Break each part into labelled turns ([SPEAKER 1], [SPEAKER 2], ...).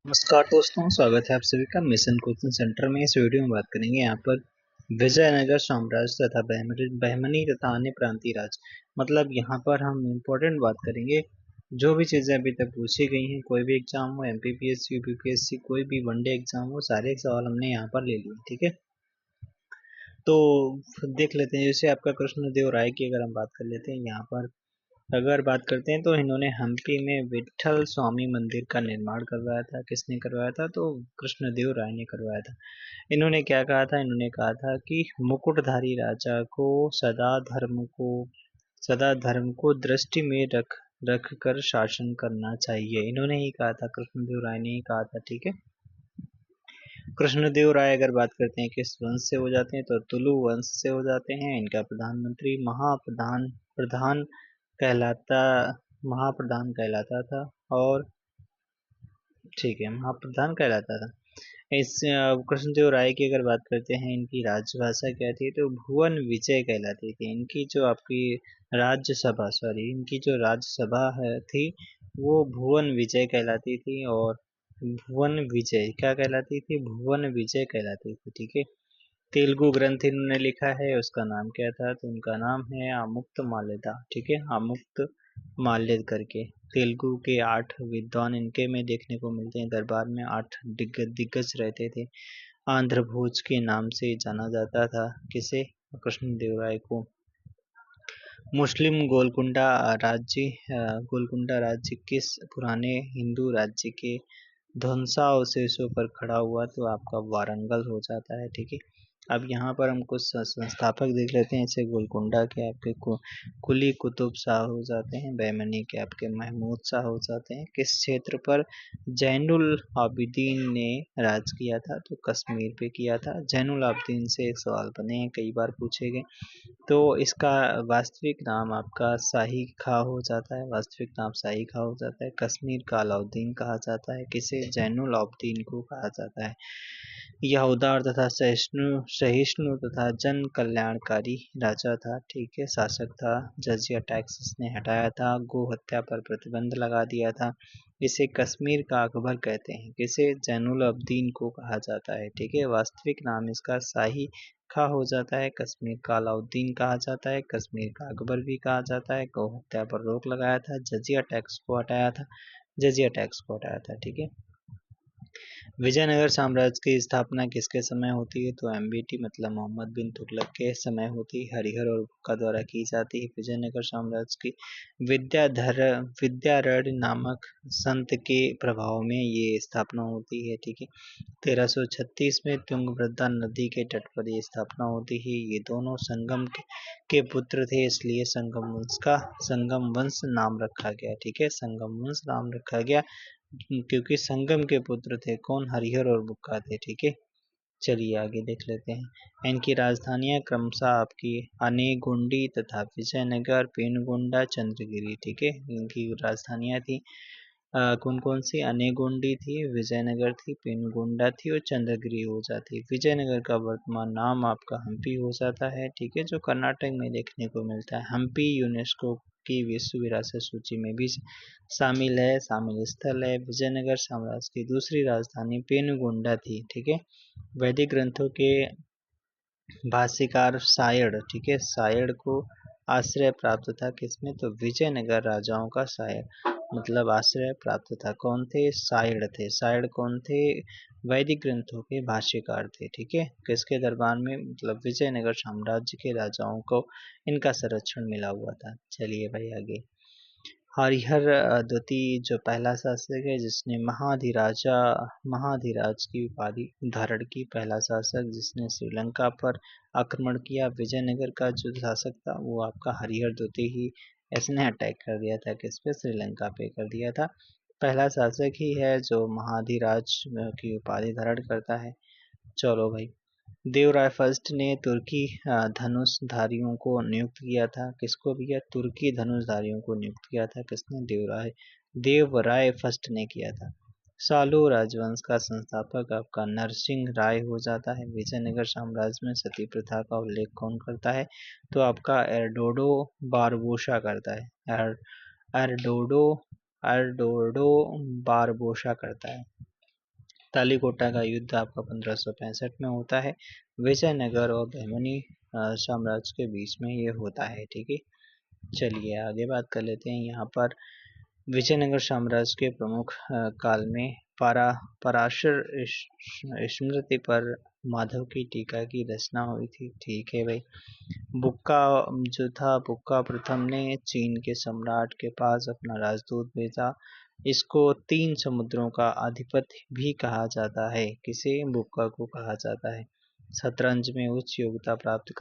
[SPEAKER 1] नमस्कार दोस्तों, स्वागत है आप सभी का मिशन कोचिंग सेंटर में। इस वीडियो में बात करेंगे यहाँ पर विजयनगर साम्राज्य तथा बहमनी तथा अन्य प्रांतीय राज। मतलब यहाँ पर हम इम्पोर्टेंट बात करेंगे। जो भी चीज़ें अभी तक पूछी गई हैं, कोई भी एग्जाम हो, एमपीपीएससी, यूपीपीएससी, कोई भी वनडे एग्जाम हो, सारे सवाल हमने यहाँ पर ले लिए। ठीक है, तो देख लेते हैं। जैसे आपका कृष्णदेव राय की अगर हम बात कर लेते हैं, यहाँ पर अगर बात करते हैं तो इन्होंने हम्पी में विट्ठल स्वामी मंदिर का निर्माण करवाया था। किसने करवाया था? तो कृष्णदेव राय ने करवाया था। इन्होंने क्या कहा था? इन्होंने कहा था कि मुकुटधारी राजा को सदा धर्म को दृष्टि में रख कर शासन करना चाहिए। इन्होंने ही कहा था, कृष्णदेव राय ने ही कहा था। ठीक है, कृष्णदेव राय अगर बात करते हैं किस वंश से हो जाते हैं, तो तुलु वंश से हो जाते हैं। इनका प्रधानमंत्री प्रधान कहलाता महाप्रधान कहलाता था। और ठीक है, महाप्रधान कहलाता था। इस कृष्णदेव राय की अगर बात करते हैं, इनकी राजभाषा क्या थी? तो भुवन विजय कहलाती थी। इनकी जो आपकी राज्यसभा सॉरी इनकी जो राज्यसभा है थी, वो भुवन विजय कहलाती थी। और भुवन विजय क्या कहलाती थी? भुवन विजय कहलाती थी। ठीक है, तेलुगु ग्रंथ इन्होंने लिखा है, उसका नाम क्या था? तो उनका नाम है आमुक्त माल्यदा। ठीक है, आमुक्त माल्यद करके। तेलुगु के 8 विद्वान इनके में देखने को मिलते हैं। दरबार में 8 दिग्गज रहते थे। आंध्र भोज के नाम से जाना जाता था किसे? कृष्णदेव राय को। मुस्लिम गोलकुंडा राज्य किस पुराने हिंदू राज्य के ध्वंसावशेषों पर खड़ा हुआ? तो आपका वारंगल हो जाता है। ठीक है, अब यहाँ पर हम कुछ संस्थापक देख लेते हैं। जैसे गोलकुंडा के आपके कुली कुतुब शाह हो जाते हैं। बैमनी के आपके महमूद शाह हो जाते हैं। किस क्षेत्र पर जैनुल आबिदीन ने राज किया था? तो कश्मीर पे किया था। जैनुल आबिदीन से एक सवाल बने हैं, कई बार पूछे गए। तो इसका वास्तविक नाम आपका शाही खा हो जाता है। वास्तविक नाम शाही खा हो जाता है। कश्मीर का अलाउद्दीन कहा जाता है। किसे? जैनुल आबिदीन को कहा जाता है। यह उदार तथा सहिष्णु तथा जन कल्याणकारी राजा था। ठीक है, शासक था। जजिया टैक्स इसने हटाया था। गो हत्या पर प्रतिबंध लगा दिया था। इसे कश्मीर का अकबर कहते हैं। किसे? जैनुल आबिदीन को कहा जाता है। ठीक है, वास्तविक नाम इसका शाही खा हो जाता है। कश्मीर का अलाउद्दीन कहा जाता है। कश्मीर का अकबर भी कहा जाता है। गौ हत्या पर रोक लगाया था। जजिया टैक्स को हटाया था। जजिया टैक्स को हटाया था। ठीक है, विजयनगर साम्राज्य की स्थापना किसके समय होती है? तो एमबीटी मतलब मोहम्मद बिन तुगलक के समय होती है। हरिहर और बुक्का द्वारा की जाती है। विजयनगर साम्राज्य की विद्यारण्य नामक संत के प्रभाव में ये स्थापना होती है। ठीक है, 1336 में तुंगभद्रा नदी के तट पर ये स्थापना होती है। ये दोनों के पुत्र थे, इसलिए संगम वंश नाम रखा गया। ठीक है, संगम वंश नाम रखा गया क्योंकि संगम के पुत्र थे। कौन? हरिहर और बुक्का थे। ठीक है, चलिए आगे देख लेते हैं। इनकी राजधानियां क्रमशः आपकी अनेगुंडी तथा विजयनगर, पेनुगोंडा, चंद्रगिरी। ठीक है, इनकी राजधानियां थी कौन कौन सी? अनेगुंडी थी, विजयनगर थी, पेनुगोंडा थी और चंद्रगिरी हो जाती। विजयनगर का वर्तमान नाम आपका हम्पी हो जाता है। ठीक है, जो कर्नाटक में देखने को मिलता है। हम्पी यूनेस्को की विश्व विरासत सूची में भी शामिल स्थल है। विजयनगर साम्राज्य की दूसरी राजधानी पेनुगोंडा थी। ठीक है, वैदिक ग्रंथों के भाष्यकार सायण। ठीक है, सायण को आश्रय प्राप्त था किसमें? तो विजयनगर राजाओं का सायण मतलब आश्रय प्राप्त था। कौन थे? सायण थे। सायण कौन थे? वैदिक ग्रंथों के भाष्यकार थे। ठीक है, किसके दरबार में? मतलब विजयनगर साम्राज्य के राजाओं को इनका संरक्षण मिला हुआ था। चलिए भाई आगे। हरिहर द्वितीय जो पहला शासक है, जिसने महाधिराज की उपाधि धारण की। पहला शासक जिसने श्रीलंका पर आक्रमण किया। विजयनगर का जो शासक था वो आपका हरिहर द्वितीय ही। इसने अटैक कर दिया था किस पे? श्रीलंका पे कर दिया था। पहला शासक ही है जो महाधिराज की उपाधि धारण करता है। चलो भाई, देवराय फर्स्ट ने तुर्की धनुषधारियों को नियुक्त किया था। किसको किया? तुर्की धनुषधारियों को नियुक्त किया था। किसने? देवराय फर्स्ट ने किया था। सालू राजवंश का संस्थापक आपका नरसिंह राय हो जाता है। विजयनगर साम्राज्य में सती प्रथा का उल्लेख कौन करता है? तो आपका एर्डोडो बारबोसा करता है। एर्डोडो एर्डोडो बारबोसा करता है। तालीकोटा का युद्ध आपका 1565 में होता है। विजयनगर और बहमनी साम्राज्य के बीच में ये होता है। ठीक है, चलिए आगे बात कर लेते हैं। यहाँ पर विजयनगर साम्राज्य के प्रमुख काल में पराशर स्मृति पर माधव की टीका की रचना हुई थी। ठीक है भाई। बुक्का जो था, बुक्का प्रथम ने चीन के सम्राट के पास अपना राजदूत भेजा। इसको 3 समुद्रों का अधिपति भी कहा जाता है। किसे? बुक्का को कहा जाता है। शतरंज में उच्च योग्यता प्राप्त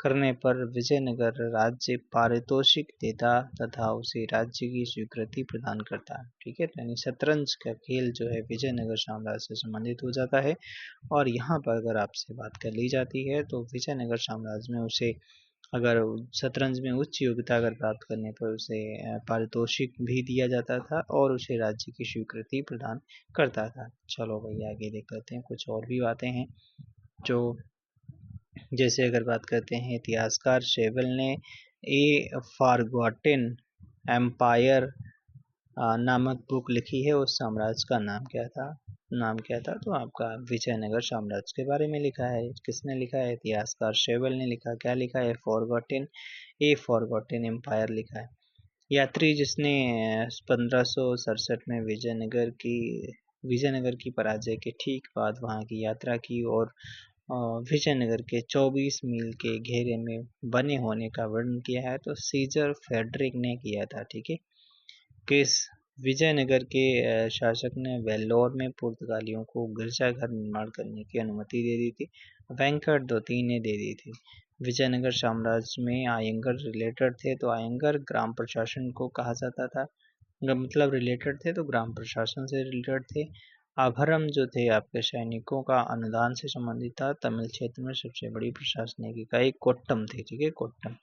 [SPEAKER 1] करने पर विजयनगर राज्य पारितोषिक देता तथा उसे राज्य की स्वीकृति प्रदान करता। ठीक है, यानी शतरंज का खेल जो है विजयनगर साम्राज्य से संबंधित हो जाता है। और यहाँ पर अगर आपसे बात कर ली जाती है तो विजयनगर साम्राज्य में उसे अगर शतरंज में उच्च योग्यता अगर प्राप्त करने पर उसे पारितोषिक भी दिया जाता था और उसे राज्य की स्वीकृति प्रदान करता था। चलो भाई आगे देख लेते हैं, कुछ और भी बातें हैं जो, जैसे अगर बात करते हैं इतिहासकार शेवल ने ए फॉरगॉटेन एम्पायर नामक बुक लिखी है। उस साम्राज्य का नाम क्या था? तो आपका विजयनगर साम्राज्य के बारे में लिखा है। किसने लिखा है? इतिहासकार शेवल ने लिखा। क्या लिखा है? फॉरगॉटेन एम्पायर लिखा है। यात्री जिसने 1567 में विजयनगर की पराजय के ठीक बाद वहां की यात्रा की और विजयनगर के 24 मील के घेरे में बने होने का वर्णन किया है, तो सीजर फेडरिक ने किया था। ठीक है। किस विजयनगर के शासक ने वेल्लोर में पुर्तगालियों को गिरजाघर निर्माण करने की अनुमति दे दी थी? वेंकट द्वितीय ने दे दी थी। विजयनगर साम्राज्य में आयंगर रिलेटेड थे, तो आयंगर ग्राम प्रशासन को कहा जाता था, मतलब रिलेटेड थे तो ग्राम प्रशासन से रिलेटेड थे। आभरम जो थे आपके सैनिकों का अनुदान से संबंधित था। तमिल क्षेत्र में सबसे बड़ी प्रशासनिक इकाई कोट्टम थी। ठीक है, कोट्टम।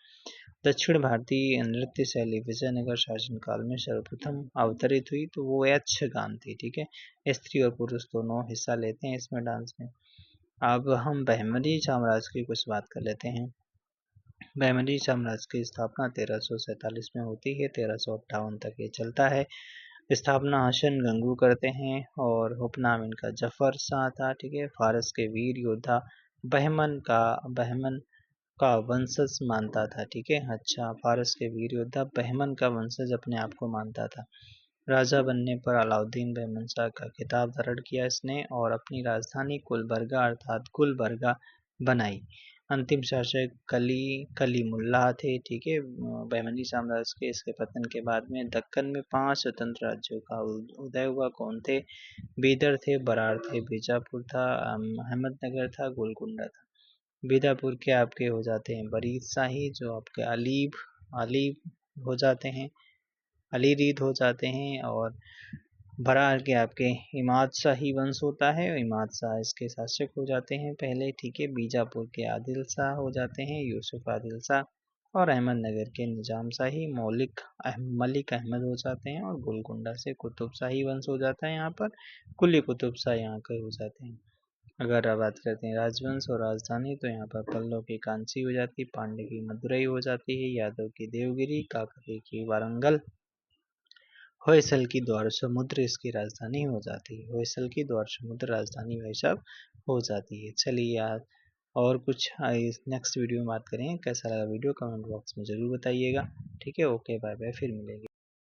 [SPEAKER 1] दक्षिण भारतीय नृत्य शैली विजयनगर शासनकाल में सर्वप्रथम अवतरित हुई, तो वो यक्षगान थी। ठीक है, स्त्री और पुरुष दोनों हिस्सा लेते हैं इसमें, डांस में। अब हम बहमनी साम्राज्य की कुछ बात कर लेते हैं। बहमनी साम्राज्य की स्थापना 1347 में होती है, 1358 तक ये चलता है। स्थापना हसन गंगू करते हैं और उपनाम इनका जफर शाह था। ठीक है, फारस के वीर योद्धा बहमन का वंशज मानता था। ठीक है, अच्छा, फारस के वीर योद्धा बहमन का वंशज अपने आप को मानता था। राजा बनने पर अलाउद्दीन बहमन शाह का खिताब धारण किया इसने और अपनी राजधानी गुलबर्गा अर्थात गुलबर्गा बनाई। अंतिम शासक कलीमुल्लाह थे। ठीक है, बहमनी साम्राज्य के इसके पतन के बाद में दक्कन में 5 स्वतंत्र राज्यों का उदय हुआ। कौन थे? बीदर थे, बरार थे, बीजापुर था, अहमदनगर था, गोलकुंडा था। बीजापुर के आपके हो जाते हैं बरीद शाही, जो आपके अलीब हो जाते हैं, अली रीद हो जाते हैं। और बरार के आपके इमाद शाही वंश होता है, इमाद शाह इसके शासक हो जाते हैं पहले। ठीक है, बीजापुर के आदिल शाह हो जाते हैं, यूसुफ आदिल शाह। और अहमदनगर के निजाम शाही मलिक अहमद हो जाते हैं। और गोलकुंडा से कुतुब शाही वंश हो जाता है। यहाँ पर कुली कुतुब शाह यहाँ के हो जाते हैं। अगर आप बात करते हैं राजवंश और राजधानी, तो यहाँ पर पल्लव की कांची हो जाती है, पांड्य की मदुरई हो जाती है, यादव की देवगिरी, काकतीय की वारंगल, होयसल की द्वार समुद्र इसकी राजधानी हो जाती है। होयसल की द्वार समुद्र राजधानी भाई साहब हो जाती है। चलिए यार, और कुछ नेक्स्ट वीडियो में बात करें। कैसा लगा वीडियो कमेंट बॉक्स में जरूर बताइएगा। ठीक है, ओके, बाय बाय, फिर मिलेंगे।